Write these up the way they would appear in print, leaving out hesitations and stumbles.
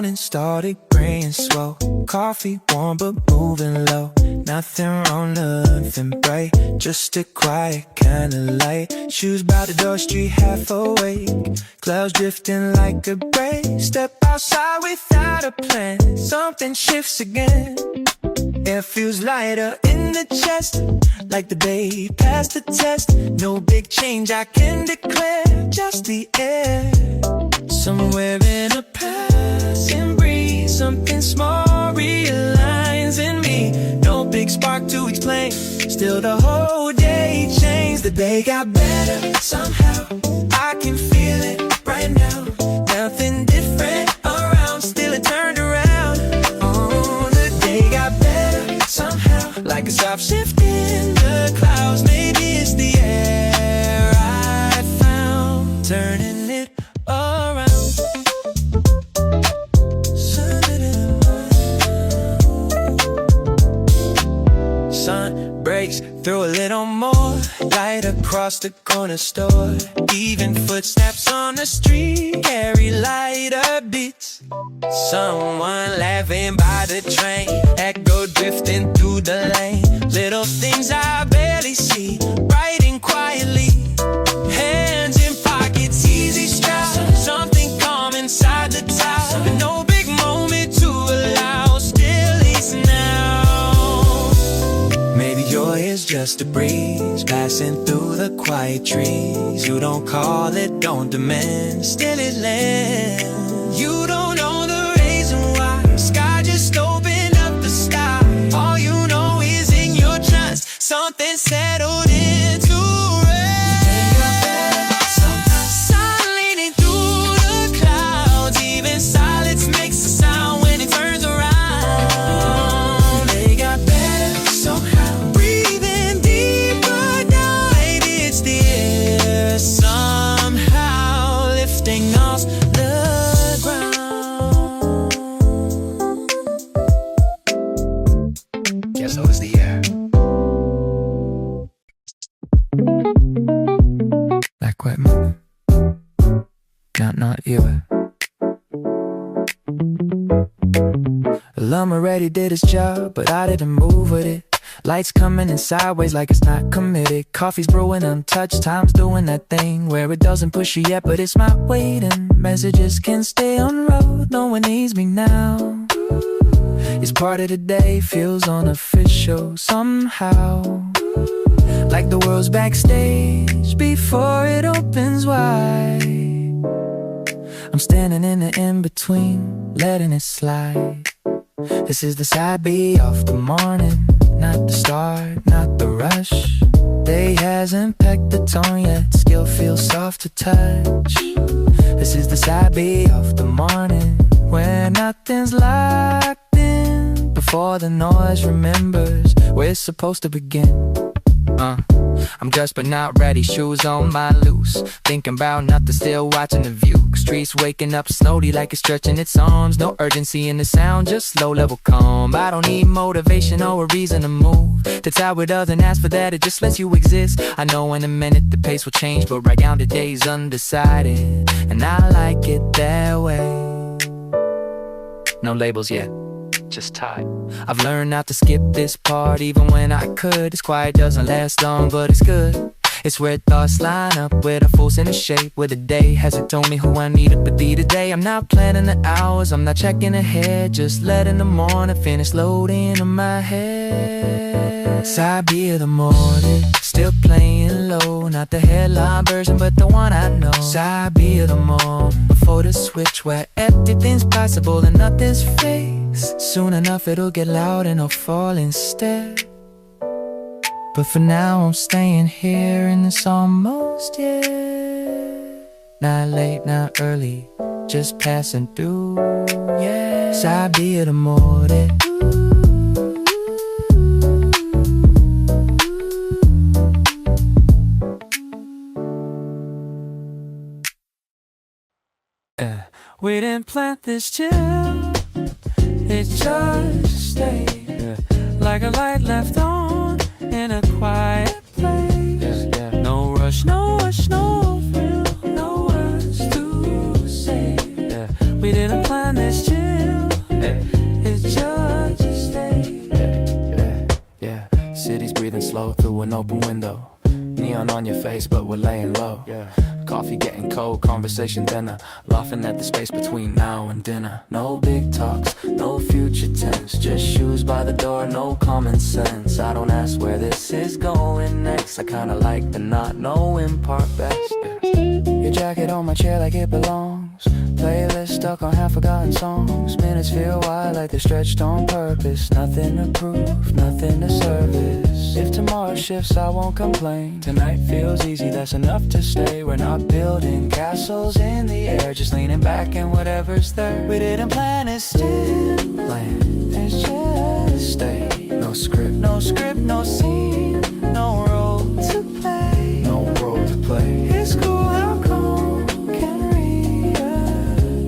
morning started graying slow. Coffee warm but moving low. Nothing wrong, nothing bright, just a quiet kind of light. Shoes by the door, street half awake. Clouds drifting like a break. Step outside without a plan. Something shifts again. Air feels lighter in the chest, like the day passed the test. No big change I can declare, just the air. Somewhere in a passing breeze, something small realigns in me. No big spark to explain, still the whole day changed. The day got better somehow, I can feel it right now. Nothing different around, still it turned around. Oh, the day got better somehow, like a soft shift in the clouds. Maybe it's the air I found, turning it around. Sun breaks through a little more light across the corner store. Even footsteps on the street carry lighter beats. Someone laughing by the train, echo drifting through the lane. Little things I barely see, writing quietly. Hands in pockets, easy strap. Something calm inside the towel. No big moment to allow, still is now. Maybe joy is just a breeze passing through the quiet trees. You don't call it, don't demand, still it lands. You don't know the reason why, sky just opened up the sky. All you know is in your trance, something settled into rest. Sun leaning through the clouds, even silence makes a sound when it turns around. They got better somehow, breathing deeper now. Maybe it's the air somehow lifting us the ground. Yeah, so is the air. Like wet moon, not you. Alarm already did its job, but I didn't move with it. Lights coming in sideways like it's not committed. Coffee's brewing untouched, time's doing that thing where it doesn't push you yet, but it's not waiting. Messages can stay on road, no one needs me now. It's part of the day, feels unofficial somehow. Like the world's backstage before it opens wide. I'm standing in the in-between, letting it slide. This is the side B of the morning, not the start, not the rush. Day hasn't pecked the tone yet, still feels soft to touch. This is the side B of the morning, where nothing's locked in, before the noise remembers where it's supposed to begin. I'm dressed but not ready, shoes on, mind loose. Thinking about nothing, still watching the view. Streets waking up slowly like it's stretching its arms. No urgency in the sound, just low level calm. I don't need motivation or a reason to move. The tower doesn't ask for that, it just lets you exist. I know in a minute the pace will change, but right now today's undecided, and I like it that way. No labels yet, just tight. I've learned not to skip this part even when I could. This quiet doesn't last long, but it's good. It's where thoughts line up with a full center shape, where the day hasn't told me who I need to be today. I'm not planning the hours, I'm not checking ahead, just letting the morning finish loading in my head. Side B of the morning, still playing low, not the headline version but the one I know. Side B of the morning, before the switch where everything's possible and nothing's fake. Soon enough it'll get loud and I'll fall instead. But for now I'm staying here and it's almost here. Not late, not early, just passing through, yeah. Side B of the morning. We didn't plant this chill, it just stayed, like a light left on in a quiet place. No rush, no rush, no thrill, no words to say. We didn't plan this chill. slow through an open window. Neon on your face, but we're laying low. Coffee getting cold, conversation dinner. Laughing at the space between now and dinner. No big talks, no future tense. Just shoes by the door, no common sense. I don't ask where this is going next. I kinda like the not knowing part best. Your jacket on my chair like it belongs. Playlist stuck on half-forgotten songs. Minutes feel wide like they're stretched on purpose. Nothing to prove, nothing to service. If tomorrow shifts, I won't complain. Tonight feels easy, that's enough to stay. We're not building castles in the air, just leaning back and whatever's there. We didn't plan it, still land. It's just stay. No script, no scene, no role to play. No role to play. It's cool how calm can read.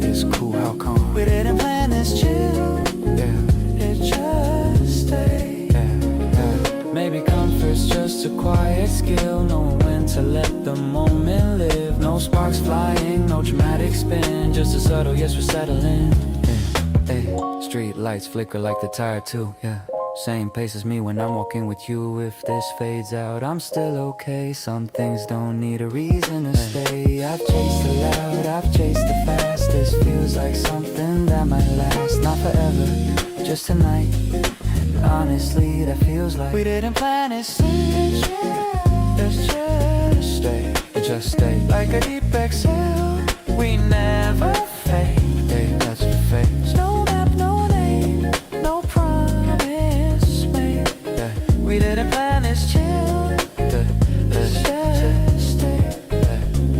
It's cool how calm. We didn't plan this, chill. Yeah, it just stay. Yeah. Maybe comfort's just a quiet skill, knowing when to let the moment live. No sparks flying, no dramatic spin, just a subtle yes, we're settling. Hey, street lights flicker like the tire too. Yeah. Same pace as me when I'm walking with you. If this fades out, I'm still okay. Some things don't need a reason to stay. I've chased the loud, I've chased the fast. This feels like something that might last. Not forever, just tonight. And honestly, that feels like we didn't plan it. Let's just stay. Just stay. Like a deep exhale, we never fade. Hey, that's the fate. No map, no name, no promise. We didn't plan this, chill. Let's just stay.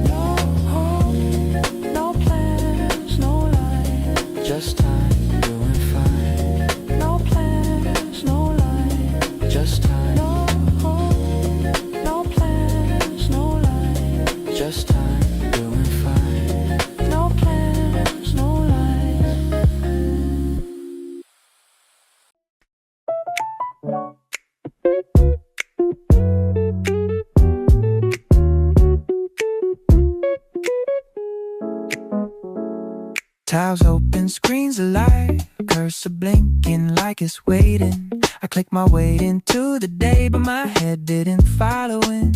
No home, no plans, no line. Just time, doing fine. No plans, no line. Just time. No home, no plans, no line. Just time, doing fine. No plans, no line. Tabs open, screens alight, cursor blinking like it's waiting. I click my way into the day, but my head didn't follow in.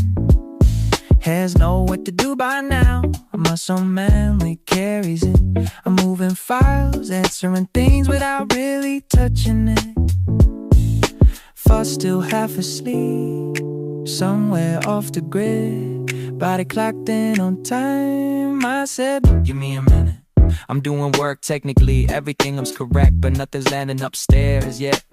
Hairs know what to do by now. A muscle memory carries it. I'm moving files, answering things without really touching it. Thoughts still half asleep, somewhere off the grid. Body clocked in on time. I said, give me a minute. I'm doing work technically, everything was correct, but nothing's landing upstairs yet.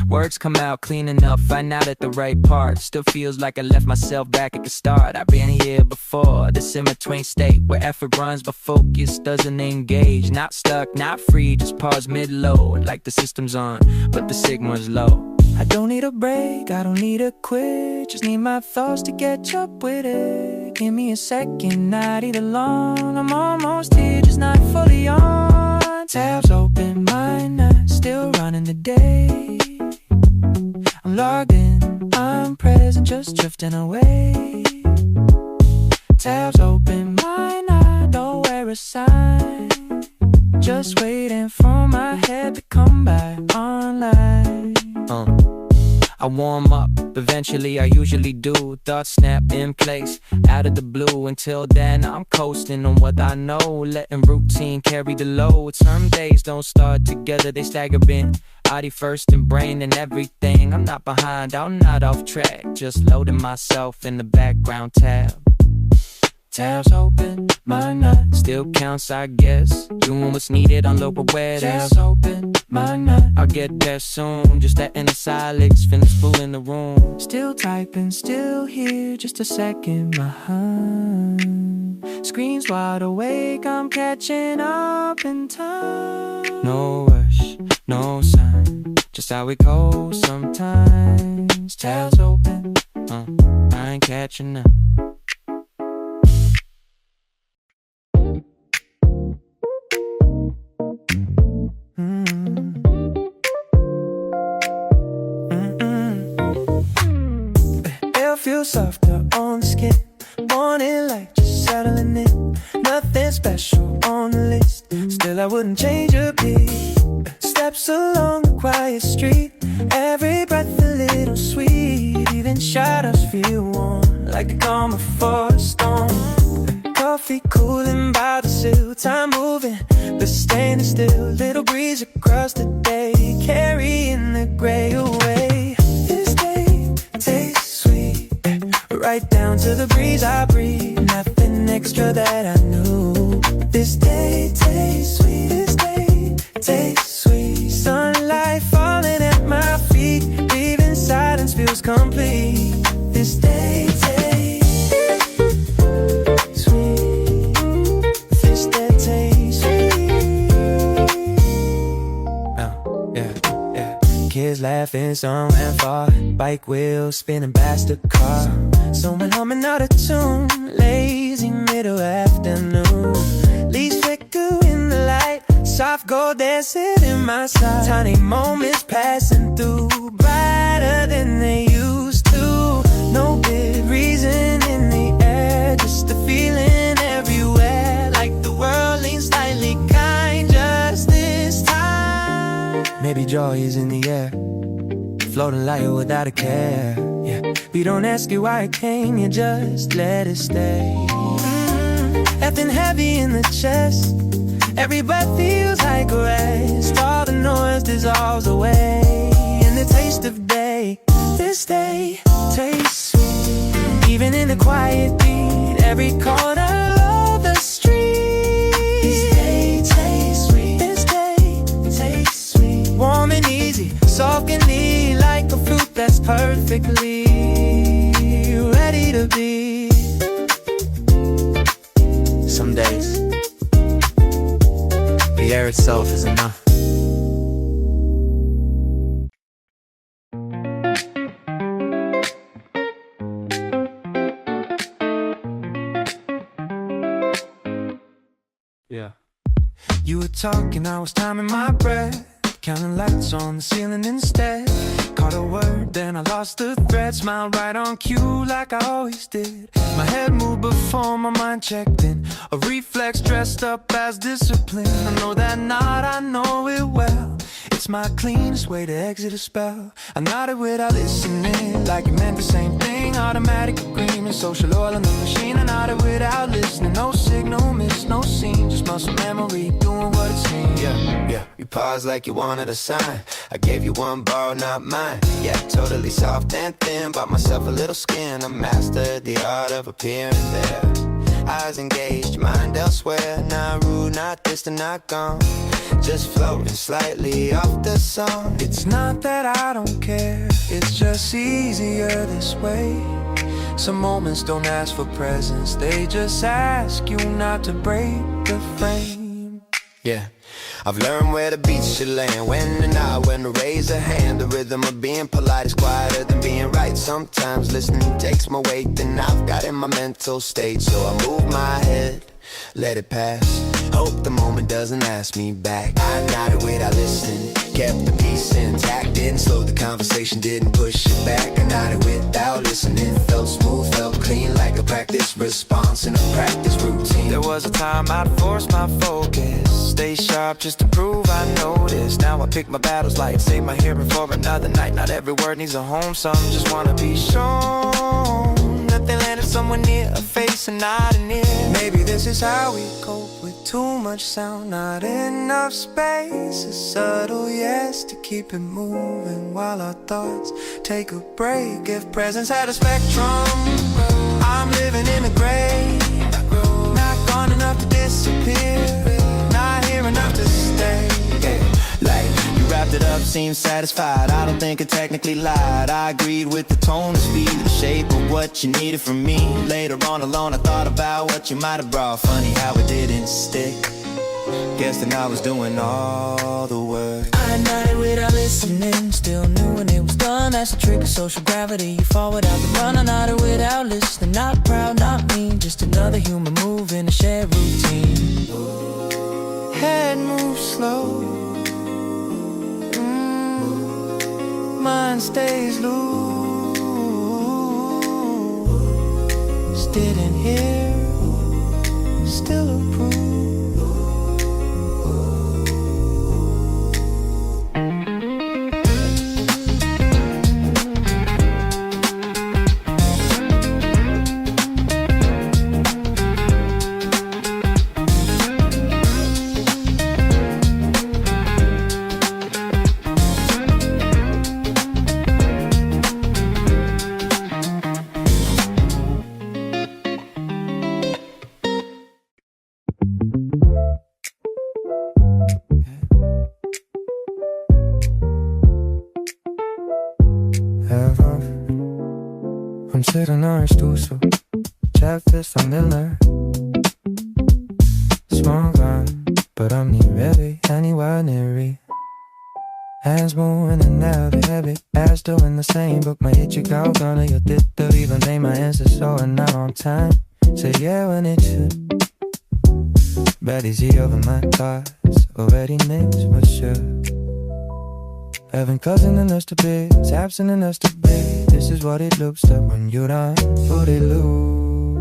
Words come out clean enough, find out at the right part. Still feels like I left myself back at the start. I've been here before, this in-between state where effort runs but focus doesn't engage. Not stuck, not free, just pause mid-load, like the system's on, but the signal's low. I don't need a break, I don't need to quit, just need my thoughts to catch up with it. Give me a second, not either long, I'm almost here, just not fully on. Tabs open, mind not still running the day. I'm logged in, I'm present, just drifting away. Tabs open, mind not, don't wear a sign. Just waiting for my head to come back online. I warm up, eventually I usually do. Thoughts snap in place, out of the blue. Until then I'm coasting on what I know, letting routine carry the load. Some days don't start together, they stagger in. Body first and brain and everything. I'm not behind, I'm not off track, just loading myself in the background tab. Tabs open, mind not still counts, I guess. Doing what's needed on low awareness. Tabs open, mind not I'll get there soon. Just that inner silence, feelings full in the room. Still typing, still here, just a second behind. Screens wide awake, I'm catching up in time. No rush, no sign, just how it goes sometimes. Tabs open, I ain't catching up. Feel softer on the skin, morning light just settling in. Nothing special on the list, still I wouldn't change a beat. Steps along the quiet street, every breath a little sweet. Even shy like the calm before a storm. Coffee cooling by the sill, time moving, but standing still. Little breeze across the day, carrying the gray away. This day tastes sweet, right down to the breeze I breathe. Nothing extra that I knew. This day tastes sweet, this day tastes sweet. Sunlight falling at my feet, leaving silence feels complete. This day tastes sweet, this day tastes sweet. Oh, yeah, yeah. Kids laughing somewhere far, bike wheels spinning past the car. Someone humming out a tune, lazy middle afternoon. Leaves flicker in the light, soft gold dancing in my sight. Tiny moments passing through, brighter than they used to. No big reason in the air, just a feeling everywhere. Like the world leans slightly kind just this time. Maybe joy is in the air, floating light without a care. Yeah, we don't ask you why it came, you just let it stay. Nothing heavy in the chest, every breath feels like a rest. All the noise dissolves away in the taste of day. This day tastes sweet, even in the quiet beat, every corner of the street. This day tastes sweet, this day tastes sweet. Warm and easy, soft and neat, like a fruit that's perfectly ready to be. Some days, the air itself is enough. Yeah. You were talking, I was timing my breath, counting lights on the ceiling instead. Caught a word, then I lost the thread. Smiled right on cue like I always did. My head moved before my mind checked in, a reflex dressed up as discipline. I know that nod, I know it well. It's my cleanest way to exit a spell. I nodded without listening, like it meant the same thing. Automatic agreement, social oil in the machine. I nodded without listening, no signal, miss, no scene. Just muscle memory, doing what it seems. Yeah, you paused like you wanted a sign. I gave you one bar, not mine. Yeah, totally soft and thin, bought myself a little skin. I mastered the art of appearing there. Eyes engaged, mind elsewhere. Not rude, not distant, not gone. Just floating slightly off the song. It's not that I don't care, it's just easier this way. Some moments don't ask for presents, they just ask you not to break the frame. Yeah, I've learned where the beat should land, when to nod, when to raise a hand. The rhythm of being polite is quieter than being right. Sometimes listening takes more weight than I've got in my mental state. So I move my head, let it pass. Hope the moment doesn't ask me back. I nodded without listening, kept the peace intact. Didn't slow the conversation, didn't push it back. I nodded without listening, felt smooth, felt clean, like a practice response in a practice routine. There was a time I'd force my focus, stay sharp just to prove I noticed. Now I pick my battles light, save my hearing for another night. Not every word needs a home, some just wanna be shown that they landed somewhere near a face and not an ear. Maybe this is how we cope with too much sound, not enough space. A subtle yes to keep it moving while our thoughts take a break. If presence had a spectrum, I'm living in the gray. Not gone enough to disappear, not here enough to stay. Like you wrapped it up, seemed satisfied. I don't think I technically lied. I agreed with the tone, the speed, the shape of what you needed from me. Later on alone I thought about what you might have brought. Funny how it didn't stick. Guess that I was doing all the work. I nodded without listening, still knew when it was done. That's the trick of social gravity, you fall without the run. I nodded without listening, not proud, not mean, just another human move in a shared routine. Head moves slow, mind stays loose. Didn't hear, still approve. 훔치던 너를 스투소 Breakfast on Miller Small gun But I'm not ready Anywhere near it Hands moving and now they're heavy Ass doing the same But my itchy girl gonna your did the even name my answer so and not on time Say yeah when it should Bad easy over my thoughts Already names but sure Having cousin and us to be absent and us to be This is what it looks like when you don't put it loose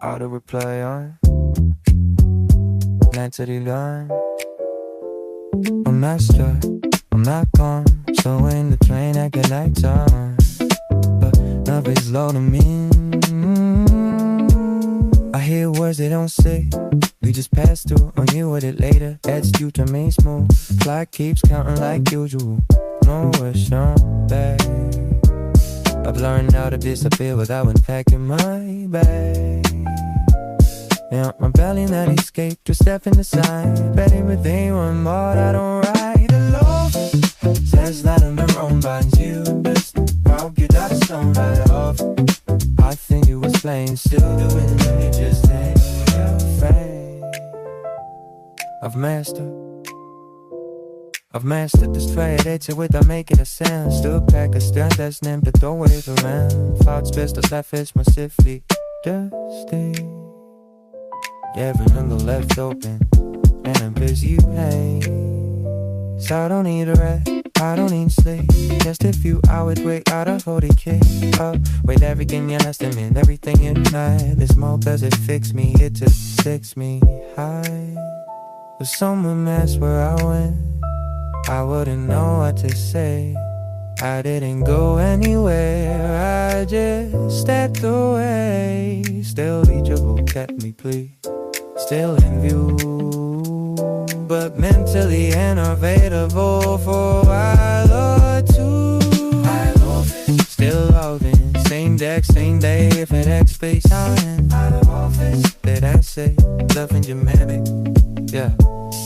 Auto reply on Night to the line I'm master, I'm not gone So in the train I get lights on But nothing's low to me I hear words they don't say We just pass through on you with it later That's due to me smooth Clock keeps counting like usual No wish on back I've learned how to disappear without unpacking my bag Yeah, my belly not escape to step in the side Bet everything one more I don't ride alone Says that I'm wrong by you best I'll get that stone right off I think it was plain Still doing it when you just ain't afraid I've mastered this trade It's without making a sound Still pack a stand that's named but don't wave around Thoughts best as life is massively dusty Every window left open And I'm busy you hate So I don't need a rest I don't need sleep Just a few hours wait out of 40K Oh, wait everything you asked me and everything you tried This more does it fix me It just sticks me high But someone asked where I went I wouldn't know what to say I didn't go anywhere I just stepped away Still reachable, kept me please Still in view But mentally unavailable for a while or two Still loving Same deck, same day If it X space on out of office Did I say loving dramatic? Yeah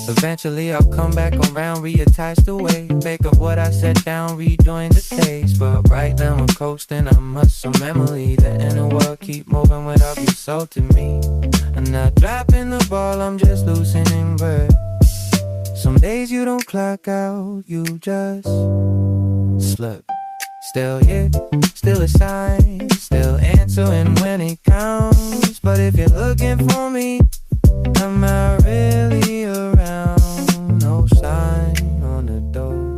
Eventually I'll come back around, reattach the way Make up what I set down, rejoin the taste But right now I'm coasting, I'm muscle memory The inner world keep moving without you salting me I'm not dropping the ball, I'm just loosening breath Some days you don't clock out, you just slip Still here, still a sign Still answering when it counts But if you're looking for me I'm not really around No sign on the door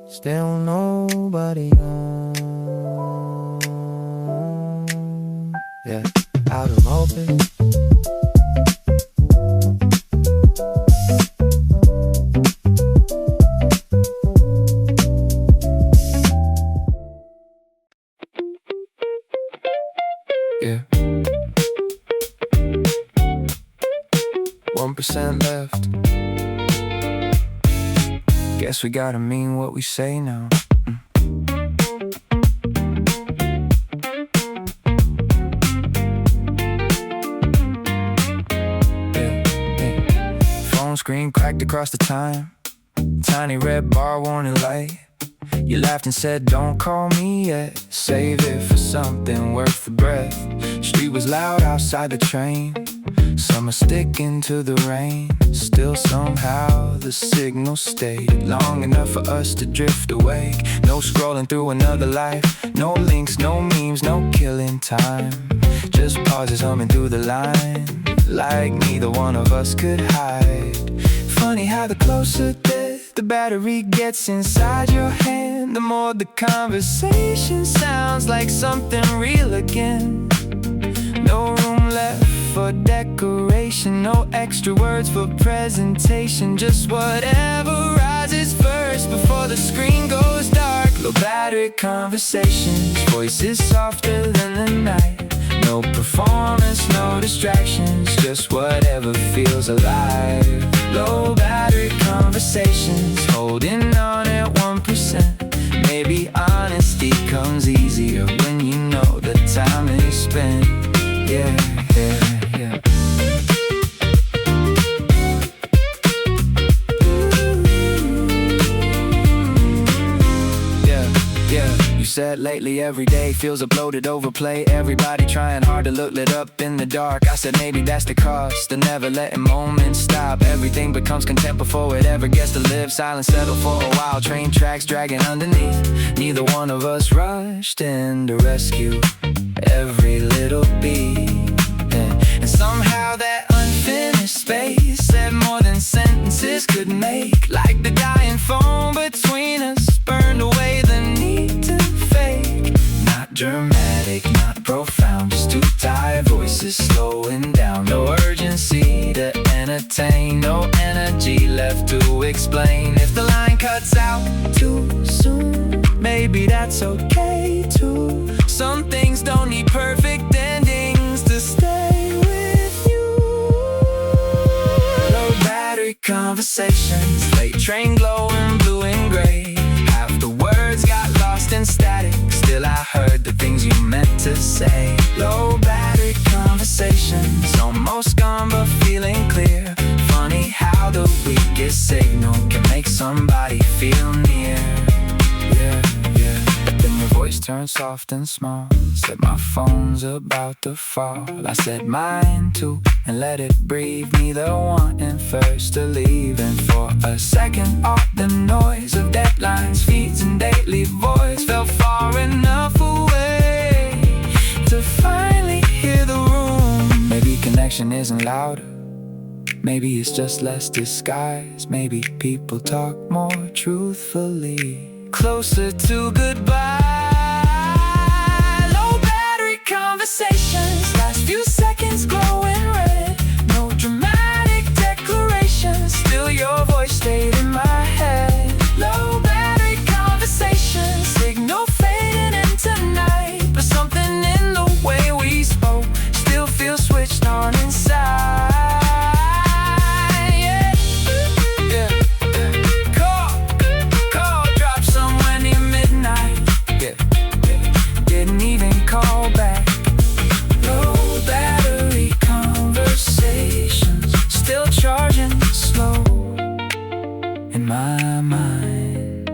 Still nobody home Yeah, out of open Yeah 1% left Guess we gotta mean what we say now Phone screen cracked across the time Tiny red bar warning light You laughed and said don't call me yet Save it for something worth the breath Street was loud outside the train Summer sticking to the rain Still somehow the signal stayed Long enough for us to drift away No scrolling through another life No links, no memes, no killing time Just pauses humming through the line Like neither one of us could hide Funny how the closer that the battery gets inside your hand The more the conversation sounds like something real again No room left for decoration No extra words for presentation Just whatever rises first before the screen goes dark Low battery conversations Voices softer than the night No performance, no distractions Just whatever feels alive Low battery conversations Holding on at 1% Maybe honesty comes easier When you know the time is spent Yeah, yeah, yeah Yeah, said lately every day feels a bloated overplay. Everybody trying hard to look lit up in the dark. I said maybe that's the cost of never letting moments stop. Everything becomes content before it ever gets to live. Silence settled for a while, train tracks dragging underneath. Neither one of us rushed in to rescue every little beat. And somehow that unfinished space said more than sentences could make. Like the dying phone between us burned away the need to fake. Not dramatic, not profound, just two tired voices slowing down. No urgency to entertain, no energy left to explain. If the line cuts out too soon, maybe that's okay too. Some things don't need perfect endings to stay with you. Low battery conversations, late train glowing blue and gray. Half the words got lost in static, still I heard the things you meant to say. Low battery conversations, almost gone but feeling clear. Funny how the weakest signal can make somebody feel near. Yeah, yeah. Then your voice turned soft and small, said my phone's about to fall. I said mine too, and let it breathe. Neither wanting first to leave. And for a second all the noise of deadlines, feeds and daily voice felt far enough away to finally hear the room. Maybe connection isn't louder, maybe it's just less disguised. Maybe people talk more truthfully, closer to goodbye. Low battery conversations, last few seconds glowing red. No dramatic declarations, still your voice stayed in my head. Low battery conversations, signal fading into night. But something in the way we spoke still feels switched on inside. Call back. Low battery conversations, still charging slow in my mind.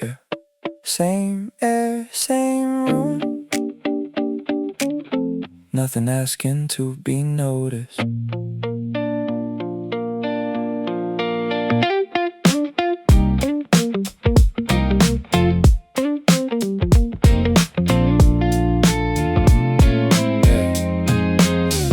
Yeah. Same air, same room, nothing asking to be noticed.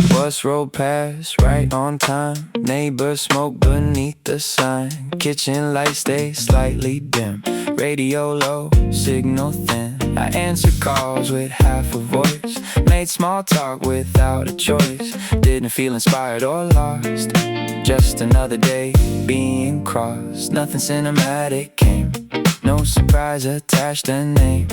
Bus rolled past right on time. Neighbors smoke beneath the sign. Kitchen lights stay slightly dim. Radio low, signal thin. I answer calls with half a voice. Made small talk without a choice. Didn't feel inspired or lost. Just another day being crossed. Nothing cinematic came, no surprise attached a name.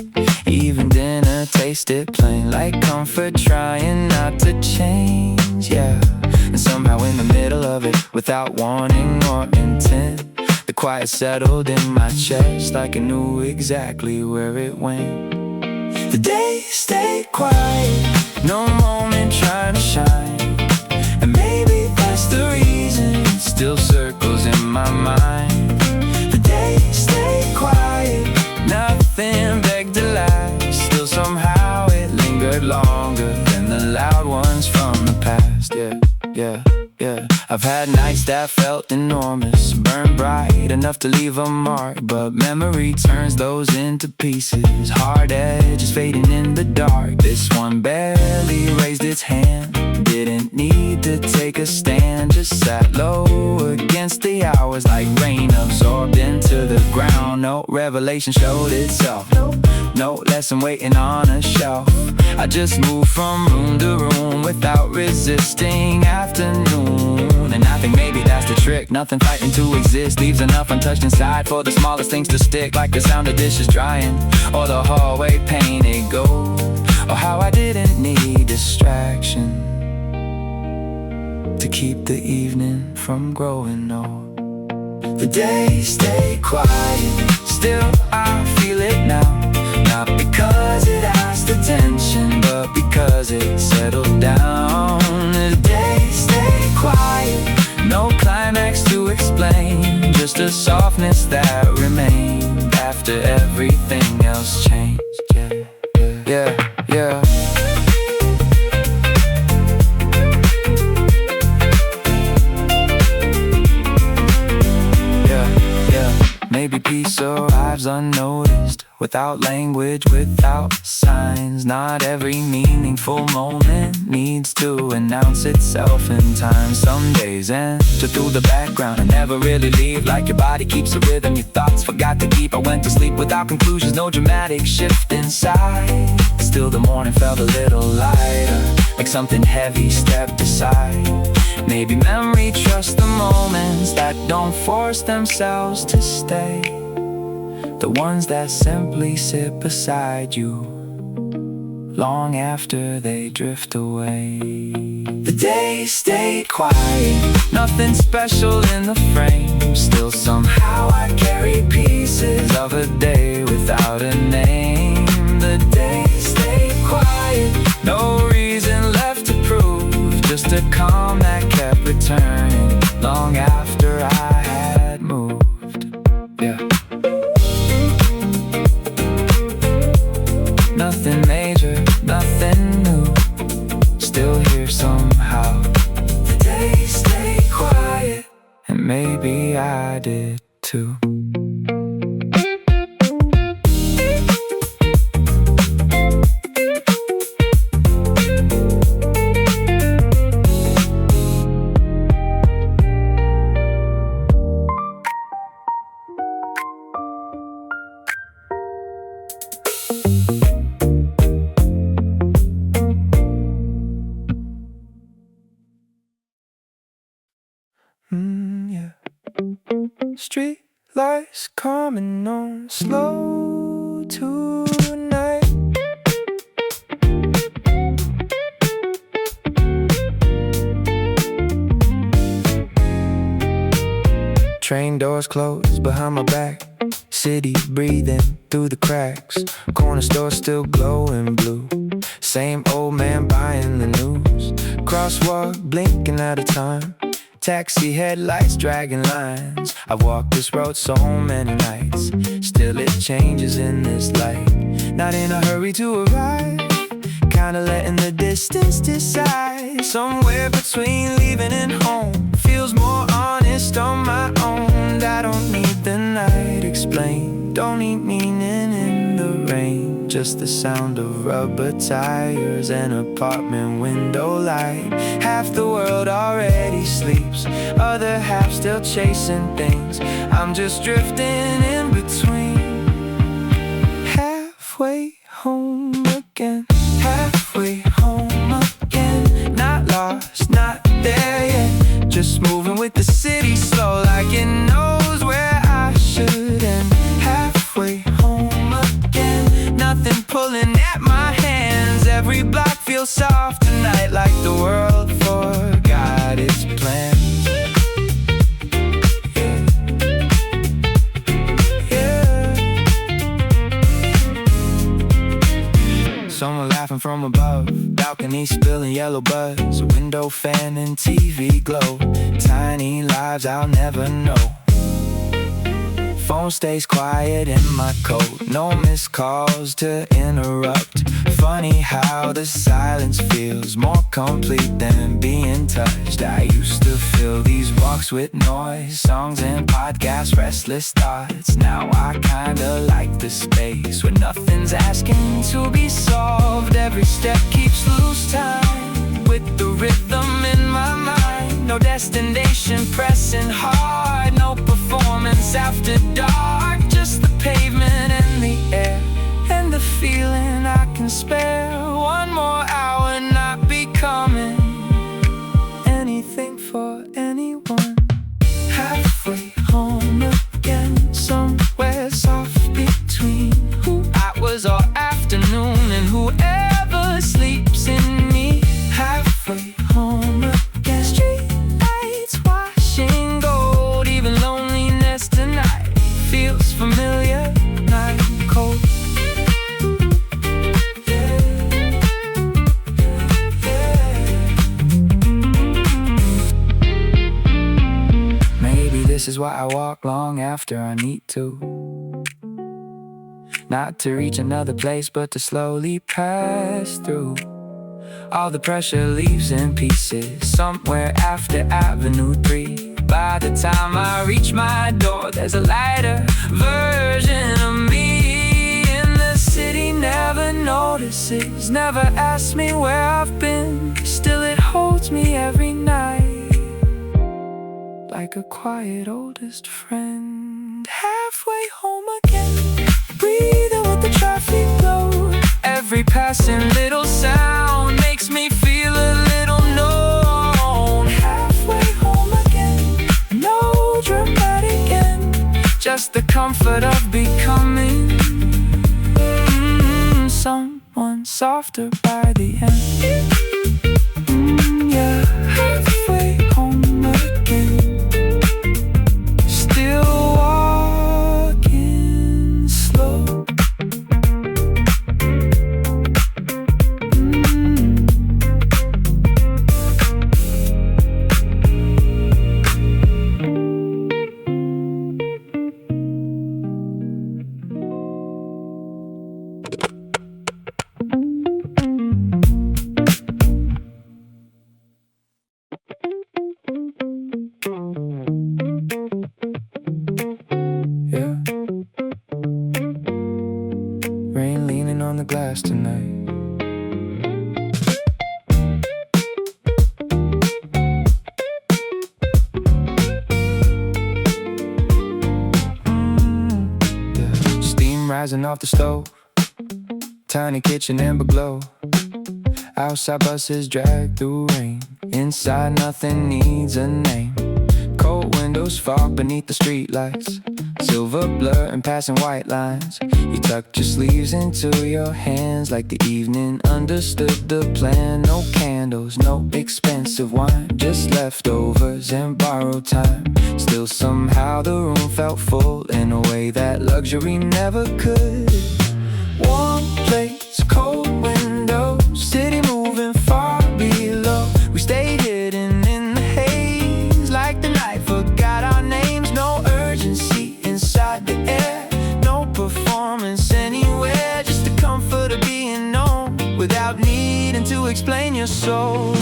Even dinner tasted plain, like comfort trying not to change, yeah. And somehow in the middle of it, without warning or intent, the quiet settled in my chest, like I knew exactly where it went. The day stayed quiet, no moment trying to shine. And maybe that's the reason it still circles in my mind. The day stayed quiet, nothing begged to last. Still somehow it lingered longer than the loud ones from the past. Yeah, yeah, yeah. I've had nights that felt enormous, burned bright enough to leave a mark. But memory turns those into pieces, hard edges fading in the dark. This one barely raised its hand, didn't need to take a stand. Just sat low against the hours, like rain absorbed into the ground. No revelation showed itself, no lesson waiting on a shelf. I just moved from room to room without resisting afternoon. And I think maybe that's the trick, nothing fighting to exist. Leaves enough untouched inside for the smallest things to stick, like the sound of dishes drying, or the hallway painted gold, or how I didn't need distraction to keep the evening from growing old. The days stay quiet, still I feel it now. Not because after everything else changed. Yeah, yeah. Maybe peace arrives unnoticed, without language, without signs. Not every meaningful moment needs to announce itself in time. Some days enter through the background and never really leave, like your body keeps a rhythm your thoughts forgot to keep. I went to sleep without conclusions, no dramatic shift inside. Still the morning felt a little lighter, like something heavy stepped aside. Maybe memory trusts the moments that don't force themselves to stay, the ones that simply sit beside you long after they drift away. The day stayed quiet, nothing special in the frame. Still somehow I carry pieces of a day without a name. The day stayed quiet, no reason left to prove, just a calm that kept returning long after I had moved. Yeah. Nothing major, nothing new, still here somehow. The day stayed quiet, and maybe I did too. Yeah. Street lights coming on slow tonight. Train doors closed behind my back, city breathing through the cracks. Corner store still glowing blue, same old man buying the news. Crosswalk blinking out of time, taxi headlights dragging lines. I've walked this road so many nights, still it changes in this light. Not in a hurry to arrive, kinda letting the distance decide. Somewhere between leaving and home, feels more honest on my own. I don't need the night explained, don't need meaning in the rain. Just the sound of rubber tires and apartment window light. Half the world already sleeps, other half still chasing things. I'm just drifting in between, halfway home again, halfway home again. Not lost, not there yet, just moving with the city slow, like it knows where I should end. Halfway home again, nothing pulling at my hands. Every block feels soft tonight, like the world forgot its plans. Someone laughing from above, balcony spilling yellow buzz, window fan and TV glow. Tiny lives I'll never know. Phone stays quiet in my coat, no missed calls to interrupt. Funny how the silence feels more complete than being touched. I used to fill these walks with noise, songs and podcasts, restless thoughts. Now I kinda like the space where nothing's asking to be solved. Every step keeps loose time with the rhythm in my mind. No destination pressing hard, no performance after dark. Just the pavement and the air and the feeling I can spare. One more hour, not becoming anything for anyone. Halfway home again, somewhere soft between who I was all afternoon and whoever sleeps in me. Halfway home again, street lights washing gold. Even loneliness tonight feels familiar, not cold. This is why I walk long after I need to. Not to reach another place, but to slowly pass through. All the pressure leaves in pieces somewhere after Avenue 3. By the time I reach my door, there's a lighter version of me. And the city never notices, never asks me where I've been. Still it holds me every night, like a quiet oldest friend. Halfway home again, breathing with the traffic flow. Every passing little sound makes me feel a little known. Halfway home again, no dramatic end, just the comfort of becoming someone softer by the end. Yeah, halfway home again, still walking slow. Yeah, rain leaning on the glass tonight. Yeah, steam rising off the stove, tiny kitchen amber glow. Outside buses drag through rain, inside nothing needs a name. Cold windows fog beneath the streetlights, silver blur and passing white lines. You tucked your sleeves into your hands like the evening understood the plan. No candles, no expensive wine, just leftovers and borrowed time. Still somehow the room felt full in a way that luxury never could. Warm plates, cold windows, city moving far below. We stayed hidden in the haze like the night forgot our names. No urgency inside the air, no performance anywhere, just the comfort of being known without needing to explain your soul.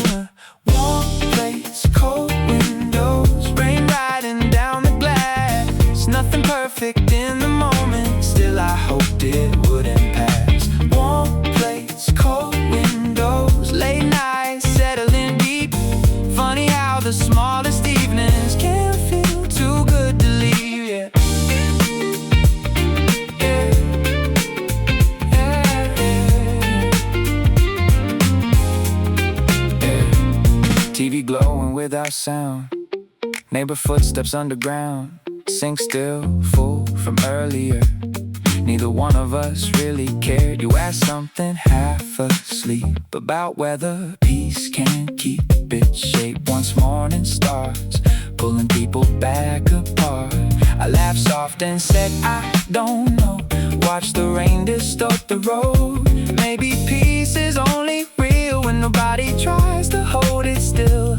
Warm place, cold windows, rain riding down the glass. Nothing perfect in the moment, still I hoped it wouldn't pass. Warm place, cold windows, late nights settling deep. Funny how the smallest evenings can feel too good to leave. Yeah, yeah, yeah, yeah. TV glowing without sound, neighbor footsteps underground. Sink still, full from earlier. Neither one of us really cared. You asked something half asleep about whether peace can keep its shape once morning starts, pulling people back apart. I laughed soft and said, I don't know. Watch the rain distort the road. Maybe peace is only real when nobody tries to hold it still.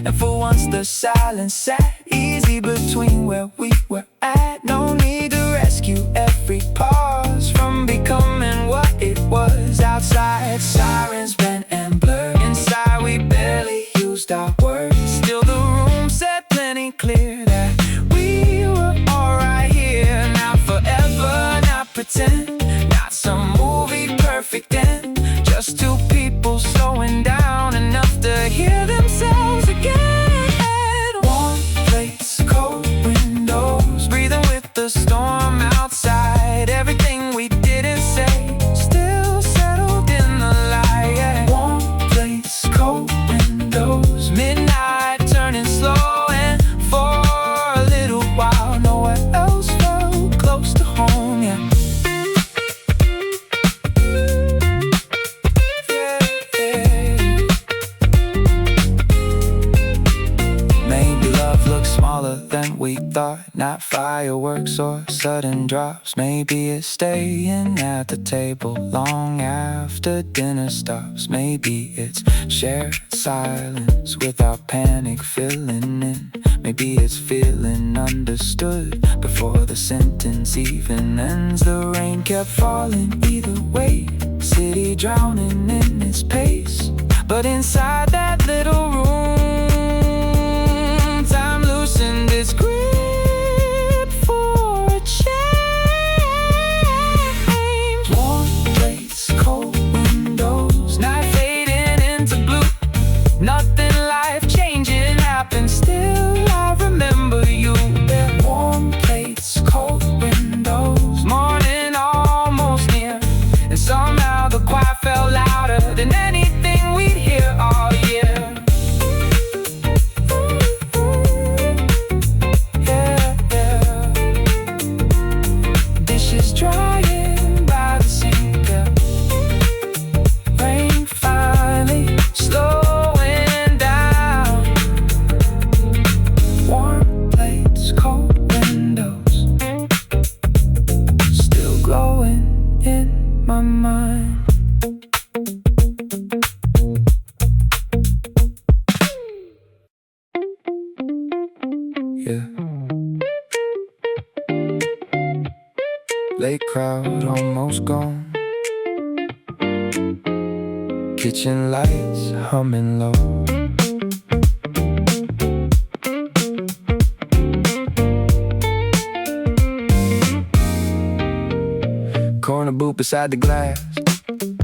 And for once the silence sat easy between where we were at. No need to rescue every pause from becoming what it was. Outside sirens bent and blurred, inside we barely used our words. Still the room said plenty clear that we were alright here. Not forever, not pretend, not some movie perfect end, just two people slowing down enough to hear themselves again. Warm place, cold windows, breathing with the storm outside. Everything we didn't say still settled in the light. Yeah. Warm place, cold windows, midnight turning slow, and for a little while nowhere else felt close to home. Yeah. Yeah. we thought, not fireworks or sudden drops. Maybe it's staying at the table long after dinner stops. Maybe it's shared silence without panic filling in. Maybe it's feeling understood before the sentence even ends. The rain kept falling either way, city drowning in its pace. But inside that little room, time loosened its grip for a change. Warm plates, cold windows, night fading into blue. Nothing life-changing happened, still I remember you. Warm plates, cold windows, morning almost near, and somehow the quiet felt louder than anything we'd hear all year. Yeah, yeah. Dishes drying by the sink, yeah. Rain finally slowing down. Warm plates, cold windows, still glowing in my mind. Yeah. Late crowd almost gone. Kitchen lights humming low. Corner booth beside the glass.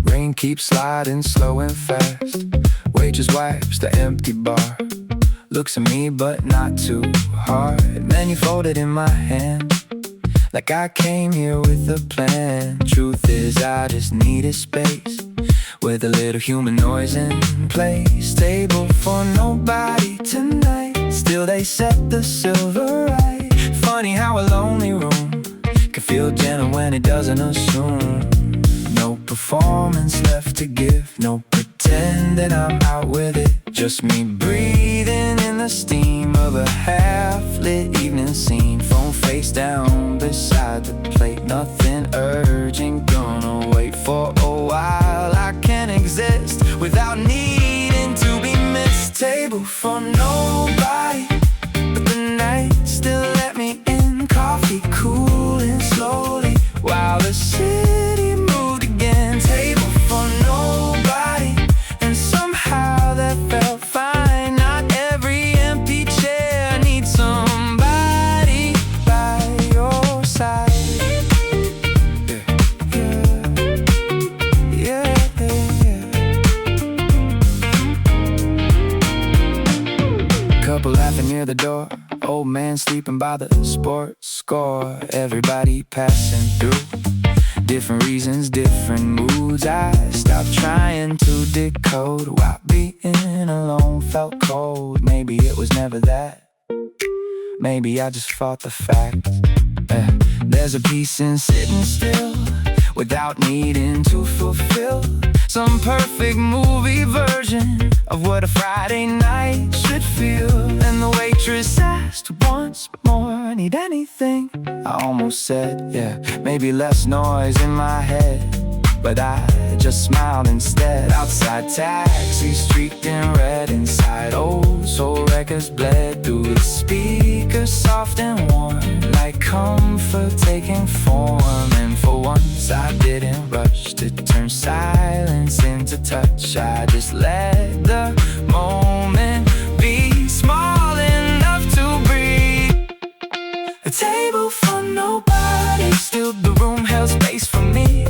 Rain keeps sliding slow and fast. Waitress wipes the empty bar, looks at me but not too hard. Menu folded in my hand, like I came here with a plan. Truth is I just needed space, with a little human noise in place. Table for nobody tonight, still they set the silver right. Funny how a lonely room can feel gentle when it doesn't assume. No performance left to give, no pretending I'm out with it. Just me breathing in the steam of a half-lit evening scene. Phone face down beside the plate, nothing urgent, gonna wait for a while. I can't exist without needing to be missed. Table for nobody, but the night still let me in. Coffee cooling slowly while the city moved again. Table for nobody, and somehow that felt fine. Not every empty chair needs somebody by your side. Yeah, yeah, yeah. Couple laughing near the door, old man sleeping by the sports score. Everybody passing through, different reasons, different moods. I stopped trying to decode why being alone felt cold. Maybe it was never that, maybe I just fought the fact. There's a peace in sitting still, without needing to fulfill some perfect movie version of what a Friday night should feel. And the waitress asked once more, need anything? I almost said, yeah, maybe less noise in my head, but I just smiled instead. Outside taxis streaked in red, inside old soul records bled through the speakers, soft and warm, like comfort taking form. And for once I didn't rush to turn silence into touch. I just let the moment be small enough to breathe. A table for nobody, still the room held space for me.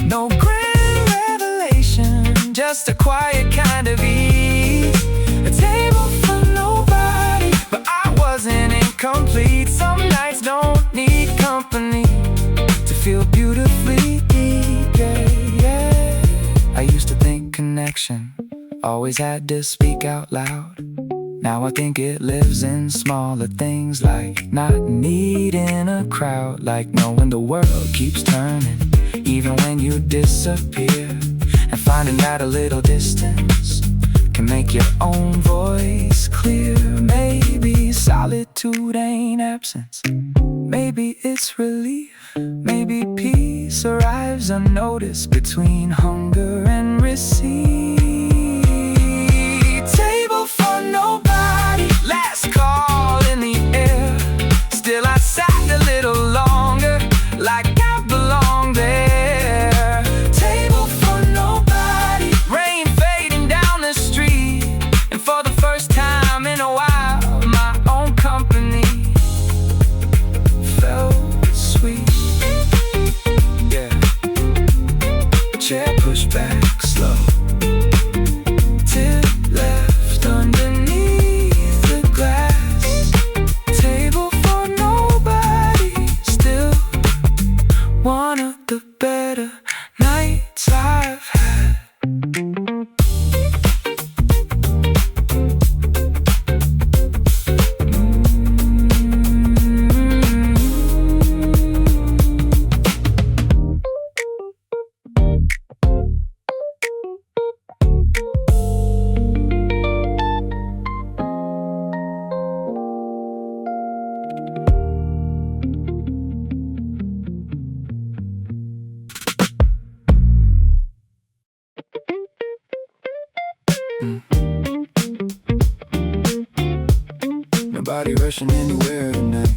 No grand revelation, just a quiet kind of ease. A table for nobody, but I wasn't incomplete. Some nights don't need company to feel beautifully deep, yeah, yeah. I used to think connection always had to speak out loud. Now I think it lives in smaller things, like not needing a crowd, like knowing the world keeps turning even when you disappear, and finding that a little distance can make your own voice clear. Maybe solitude solitude ain't absence. Maybe it's relief, maybe peace arrives unnoticed between hunger and receipt. Table for nobody, last call in the air. Still I sat a little longer, like I belong there. Table for nobody, rain fading down the street, and for the first time in a while, my own company felt sweet. Yeah. Chair pushed back slow, tip left underneath the glass. Table for nobody, still one of the better nights I've had. Nobody rushing anywhere tonight.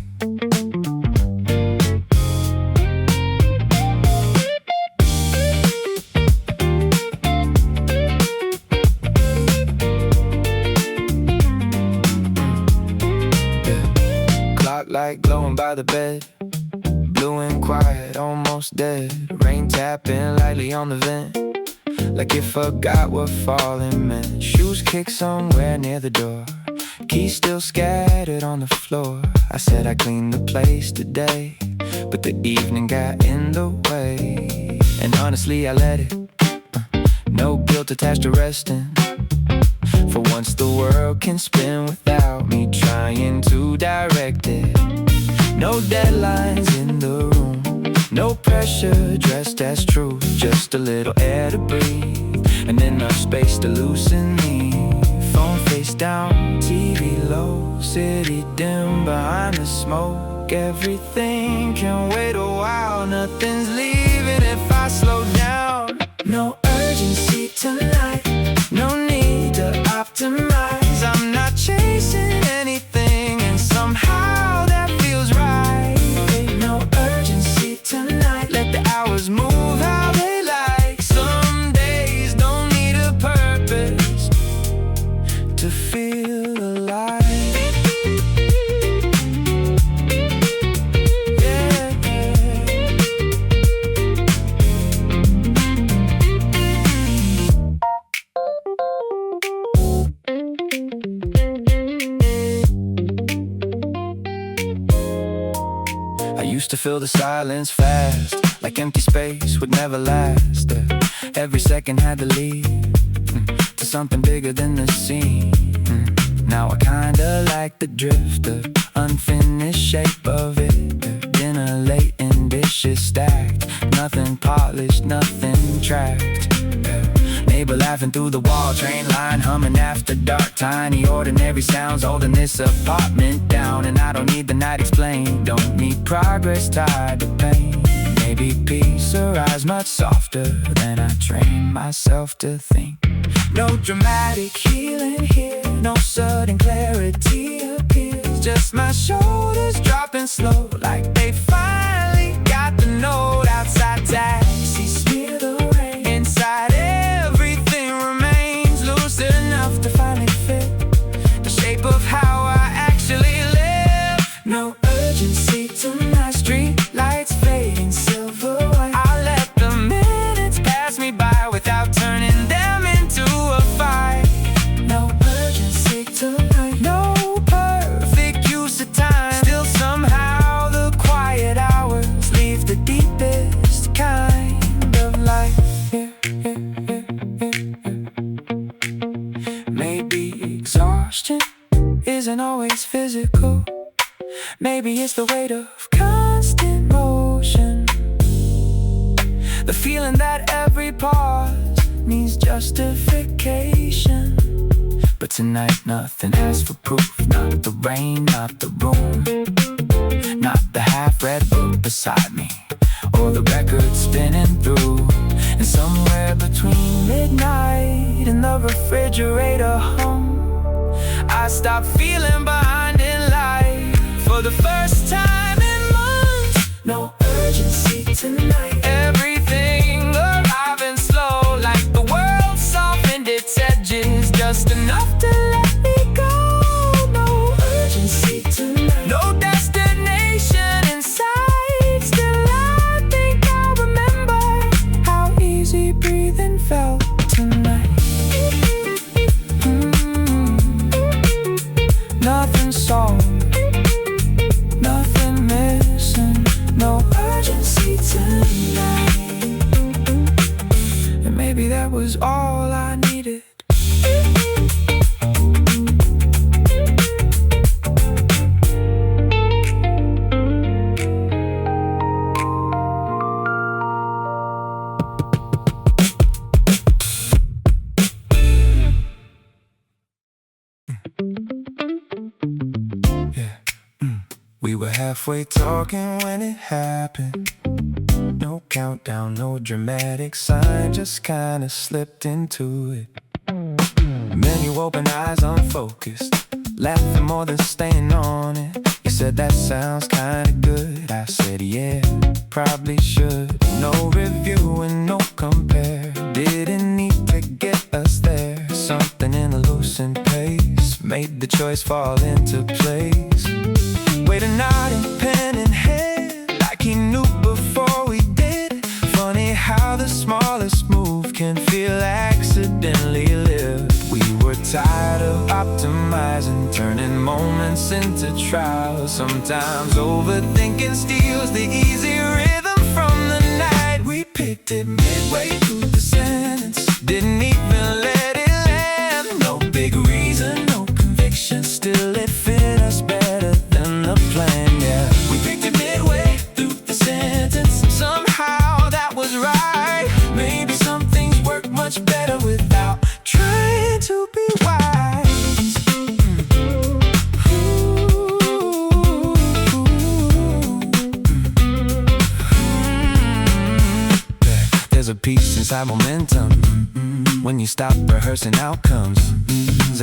Yeah. Clock light glowing by the bed, blue and quiet, almost dead. Rain tapping lightly on the vent, like it forgot what falling meant. Shoes kicked somewhere near the door, keys still scattered on the floor. I said I cleaned the place today, but the evening got in the way. And honestly I let it, no guilt attached to resting. For once the world can spin without me trying to direct it. No deadlines in the room, no pressure dressed as truth. Just a little air to breathe, and enough space to loosen me. Phone face down, TV low, city dim behind the smoke. Everything can wait a while, nothing's leaving if I slow down. No urgency tonight, no need to optimize. I'm not chasing anything, and somehow that feels right. Ain't no urgency tonight, let the hours move how they like. Some days don't need a purpose to feel alive. Yeah, yeah. I used to fill the silence fast, like empty space would never last. Every second had to lead to something bigger than the scene. Now I kinda like the drift, the unfinished shape of it. Dinner late and dishes stacked, nothing polished, nothing tracked. Neighbor laughing through the wall, train line humming after dark. Tiny ordinary sounds holding this apartment down. And I don't need the night explained, don't need progress tied to pain. Maybe peace arrives much softer than I train myself to think. No dramatic healing here, no sudden clarity appears. Just my shoulders dropping slow, like they finally got the note. Outside taxi smear the rain, inside everything remains loose enough to finally fit the shape of how I actually live. No urgency to my street lights fading silver white. I let the minutes pass me by without turning them into a fight. No urgency tonight, no perfect use of time. Still somehow the quiet hours leave the deepest kind of light. Yeah, yeah, yeah, yeah, yeah. Maybe exhaustion isn't always physical. Maybe it's the weight of constant motion, the feeling that every pause needs justification. But tonight nothing has for proof. Not the rain, not the room, not the half-read book beside me, or the record spinning through. And somewhere between midnight and the refrigerator hum, I stopped feeling behind in life for the first time in months. No urgency tonight. Everything arriving slow, like the world softened its edges just enough to let me go. No urgency tonight. No destination in sight. Still I think I'll remember how easy breathing felt tonight. Nothing solved, nothing missing, no urgency tonight. And maybe that was all I needed. We were halfway talking when it happened. No countdown, no dramatic sign, just kinda slipped into it. Then you opened eyes unfocused, laughing more than staying on it. You said that sounds kinda good. I said yeah, probably should. No review and no compare, didn't need to get us there. Something in a loosened pace made the choice fall into place. Wait a nod and pen in hand, like he knew before we did. Funny how the smallest move can feel accidentally lived. We were tired of optimizing, turning moments into trials. Sometimes overthinking steals the easy rhythm from the night. We picked it midway through the sentence, didn't even let it land. No big reason, no conviction, still it fit us better than the plan, yeah. We picked it midway through the sentence, somehow that was right. Maybe some things work much better without trying to be wise. There's a peace inside momentum when you stop rehearsing outcomes.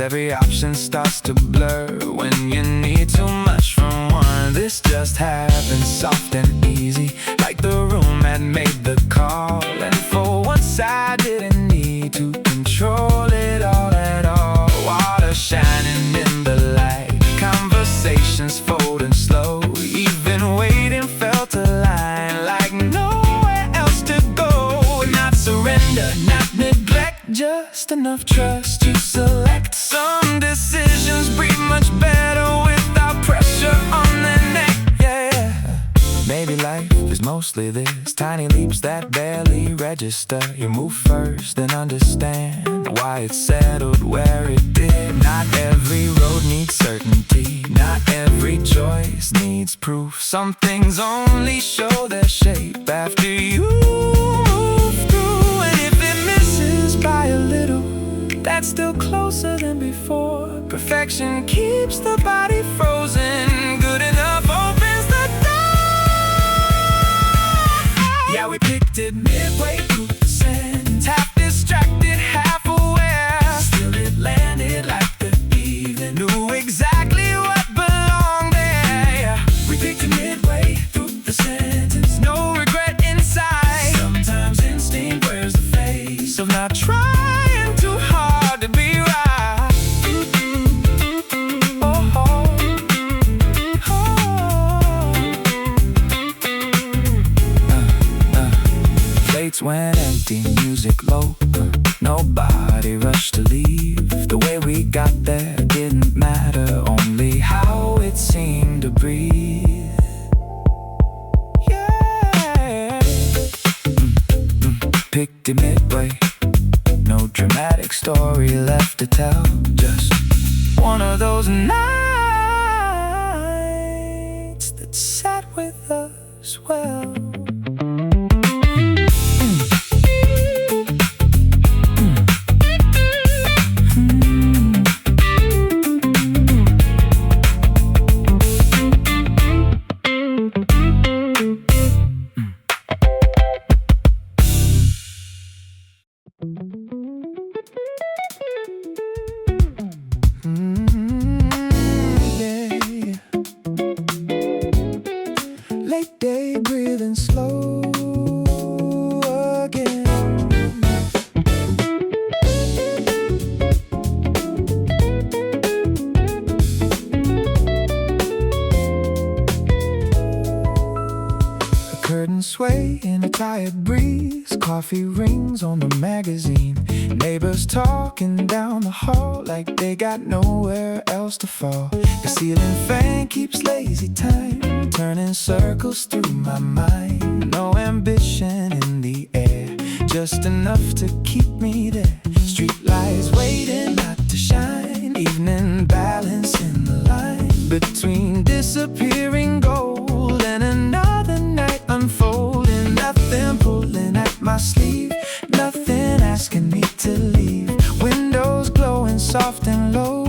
Every option starts to blur when you need too much from one. This just happened soft and easy, like the room had made the call. And for once I didn't need to control it all at all. Water shining in the light, conversations folding slow. Even waiting felt aligned, like nowhere else to go. Not surrender, not neglect, just enough trust to select. Some decisions breathe much better without pressure on their neck, yeah. Maybe life is mostly this, tiny leaps that barely register. You move first and understand why it settled where it did. Not every road needs certainty, not every choice needs proof. Some things only show their shape after you move through. And if it misses by a little, that's still closer than before. Perfection keeps the body frozen, good enough opens the door. Yeah, we picked it midway through the sentence, half distracted, half aware. Still it landed like the evening knew exactly what belonged there, yeah. We picked it midway through the sentence, no regret inside. Sometimes instinct wears the face of not trying too hard to be right. Plates went empty, music low, nobody rushed to leave. The way we got there didn't matter, only how it seemed to breathe. Yeah. Picked it midway, no dramatic story left to tell. Just one of those nights that sat with us well. tired breeze, coffee rings on the magazine. Neighbors talking down the hall like they got nowhere else to fall. The ceiling fan keeps lazy time turning circles through my mind. No ambition in the air, just enough to keep me there. Street lights waiting not to shine, evening balance in the line between disappearing gold and another night unfolding. Nothing pulling at my sleeve, nothing asking me to leave. Windows glowing soft and low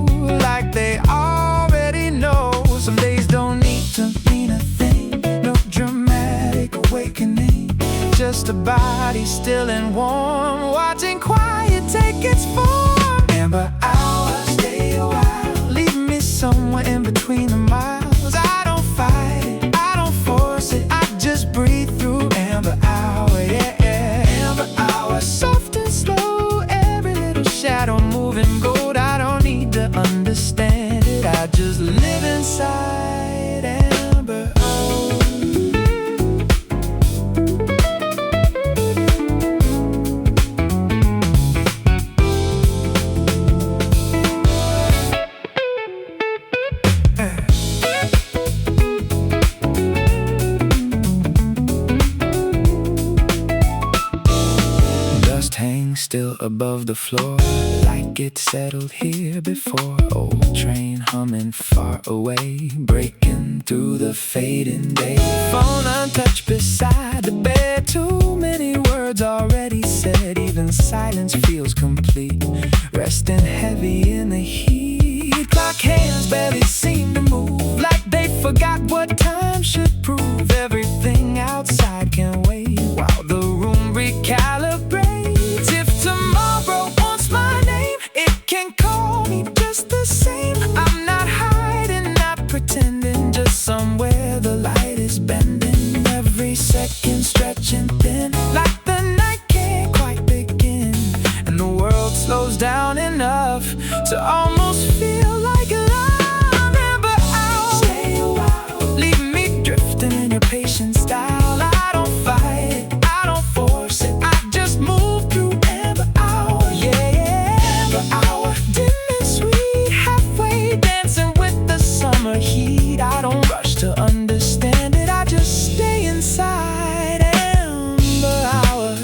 like they already know. Some days don't need to mean a thing, no dramatic awakening, just a body still and warm, watching quiet take its form. Amber hours stay a while, leave me somewhere in between the miles. I don't fight it, I don't force it, I just breathe through amber hour, yeah, yeah. Amber hour, soft and slow, every little shadow moving gold. I don't need to understand it, I just live inside amber hour. Hang still above the floor, like it settled here before. Old train humming far away, breaking through the fading day. Phone untouched beside the bed, too many words already said. Even silence feels complete, resting heavy in the heat. Clock hands barely seem to move, like they forgot what time should prove. Everything outside can wait while the room recalibrates. If tomorrow wants my name, it can call me just the same. I'm not hiding, not pretending, just somewhere the light is bending. Every second stretching thin, like the night can't quite begin, and the world slows down enough to almost feel like love. Amber hour, stay a while, leave me drifting in your patient style. I don't fight it, I don't force it, I just move through amber hour, yeah, yeah. Amber hour, dim and sweet, halfway dancing with the summer heat. I don't rush to understand it, I just stay inside amber hour.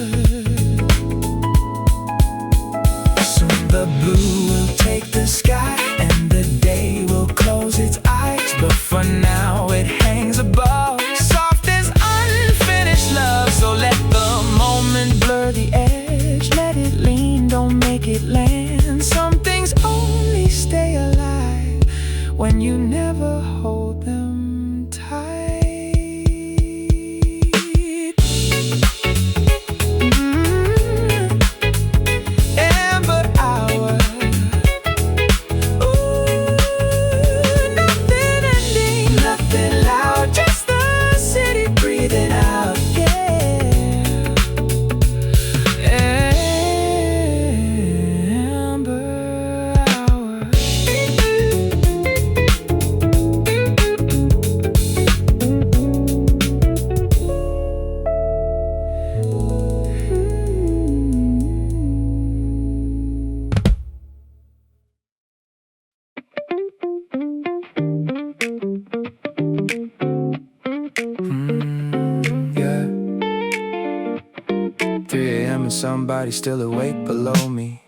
Soon the blue will take the sky, and the day will close its eyes. But for now it hangs above, soft as unfinished love. So let the moment blur the edge, let it lean, don't make it land. Some things only stay alive when you never hold them tight. Amber hour, ooh, nothing ending, nothing loud, just the city breathing out, yeah. Amber hour. Yeah. 3 a.m. and somebody still awake below me.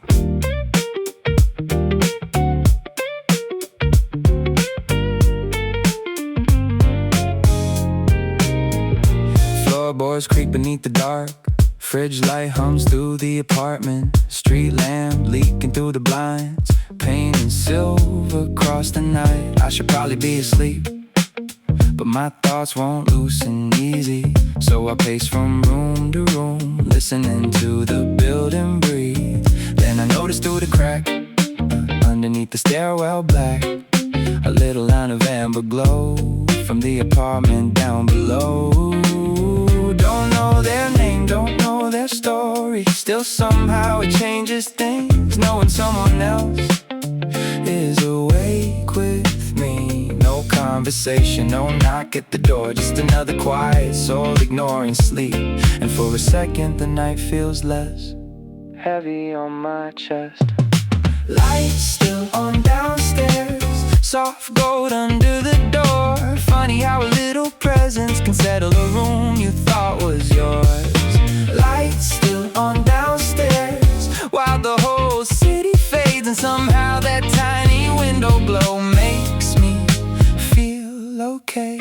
Floorboards creak beneath the dark, fridge light hums through the apartment. Street lamp leaking through the blinds, painting silver across the night. I should probably be asleep, but my thoughts won't loosen easy. So I pace from room to room, listening to the building breathe. Then I notice through the crack, underneath the stairwell black, a little line of amber glow from the apartment down below. Don't know their name, don't know their story, still somehow it changes things, knowing someone else is awake with me. No no conversation, no knock at the door, just another quiet soul ignoring sleep. And for a second the night feels less heavy on my chest. Lights still on downstairs, soft gold under the door. Funny how a little presence can settle a room you thought was yours. Lights still on downstairs, while the whole city fades, and somehow that tiny window glow makes me feel okay.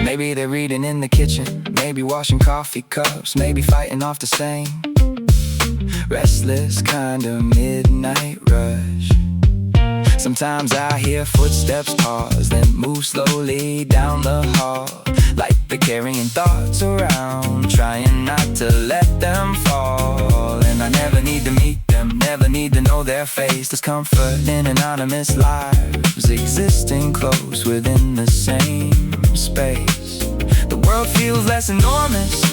Maybe they're reading in the kitchen, maybe washing coffee cups, maybe fighting off the same restless kind of midnight rush. Sometimes I hear footsteps pause, then move slowly down the hall, like they're carrying thoughts around, trying not to let them fall. And I never need to meet them, never need to know their face. There's comfort in anonymous lives, existing close within the same space. The world feels less enormous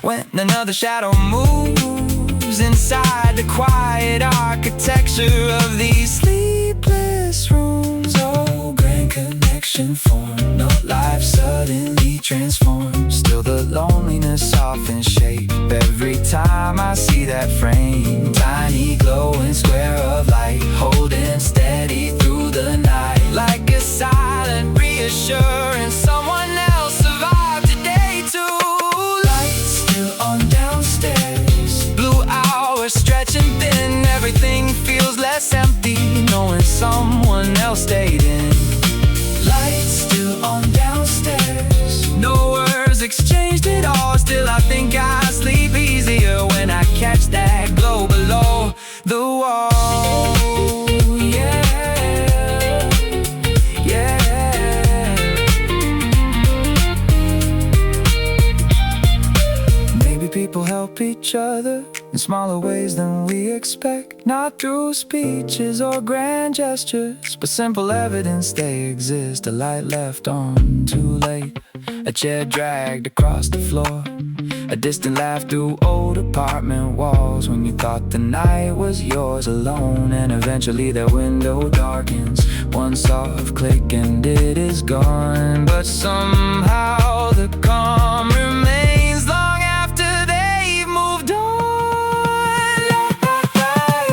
when another shadow moves inside the quiet architecture of these sleepless rooms. Oh, grand connection formed, no life suddenly transformed. Still the loneliness softens shape every time I see that frame. Tiny glowing square of light, holding steady through the night, like a silent reassurance someone else survived today too. Lights still on downstairs, blue hours stretching thin. Everything feels less empty knowing someone else stayed in. Lights still on downstairs, no words exchanged at all. Still I think I sleep easier when I catch that glow below the wall. People help each other in smaller ways than we expect, not through speeches or grand gestures, but simple evidence they exist. A light left on too late, a chair dragged across the floor, a distant laugh through old apartment walls when you thought the night was yours alone. And eventually their window darkens, one soft click and it is gone. But somehow the calm remains long after they've moved on.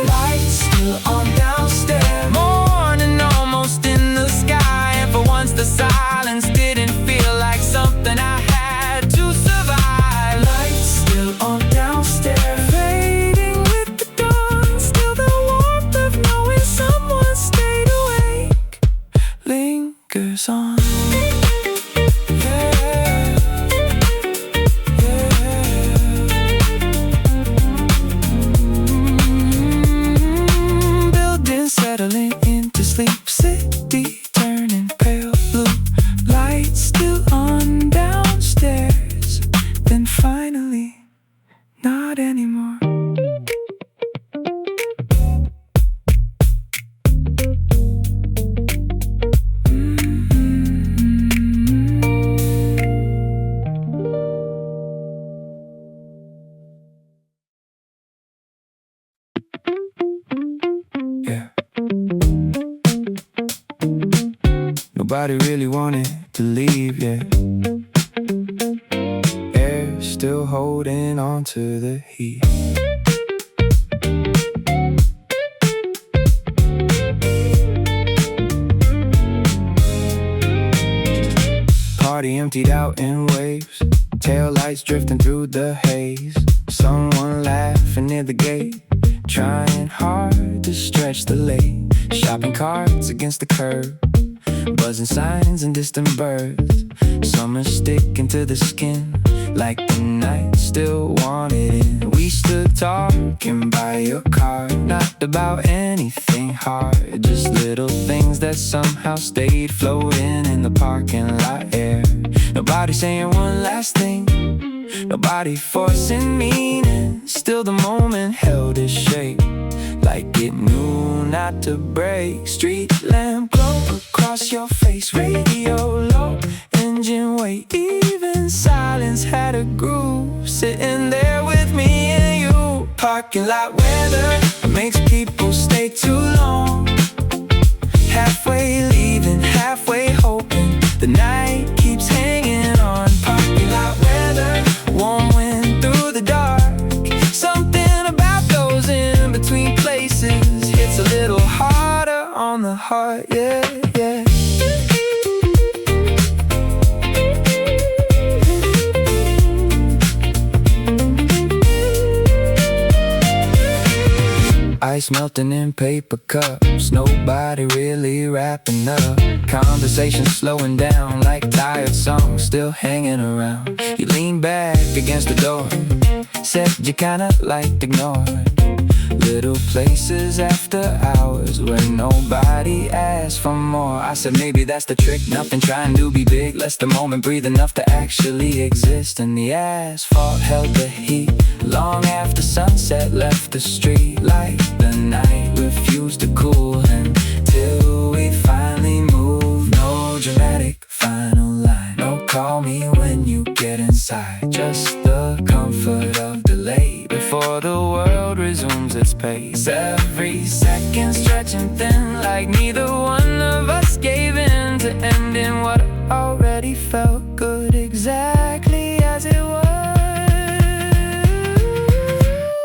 Lights still on downstairs, morning almost in the sky, and for once the silence didn't feel like something I had to survive. Lights still on downstairs, fading with the dawn. Still the warmth of knowing someone stayed awake lingers on. Settling into sleep, city turning pale blue. Lights still on downstairs, then finally not anymore. Yeah. Nobody really wanted to leave yet. Air still holding on to the heat. Party emptied out in waves, tail lights drifting through the haze. Someone laughing near the gate, trying hard to stretch the lane. Shopping carts against the curb, buzzing signs and distant birds. Summer sticking to the skin, like the night still wanted it. We stood talking by your car, not about anything hard, just little things that somehow stayed floating in the parking lot air. Nobody saying one last thing, nobody forcing meaning. Still the moment held its shape, like it knew not to break. Street lamp glow across your face, radio low, engine wait. Even silence had a groove, sitting there with me Parking lot weather makes people stay too long. Halfway leaving, halfway hoping, the night keeps hanging on. Parking lot weather, warm wind through the dark. Something about those in between places hits a little harder on the heart, yeah, yeah. Ice melting in paper cups, nobody really wrapping up. Conversation slowing down like tired songs still hanging around. You lean back against the door, said you kinda liked ignoring. Little places after hours where nobody asks for more. I said maybe that's the trick, nothing trying to be big. Let the moment breathe enough to actually exist. And the asphalt held the heat long after sunset left the street. Like the night refused to cool until we finally moved. No dramatic final line, no call me when you get inside. Just the comfort of delay before the world resumes its pace. Every second stretching thin, like neither one of us gave in to ending what already felt good exactly as it was.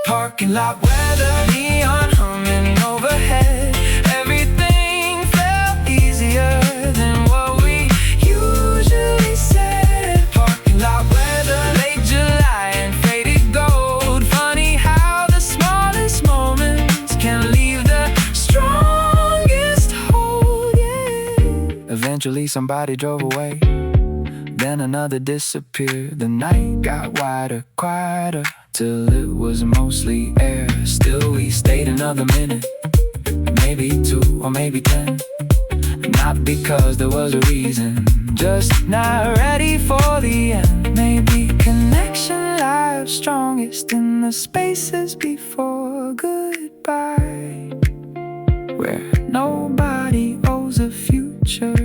Parking lot weather, neon humming overhead. Everything felt easier than what we usually said. Parking lot weather, late July and faded gold. Funny how the smallest moments can leave the strongest hold, yeah. Eventually somebody drove away, then another disappeared. The night got wider, quieter, till it was mostly air. Still we stayed another minute, maybe 2 or maybe 10. Not because there was a reason, just not ready for the end. Maybe connection lies strongest in the spaces before goodbye, where nobody owes a future.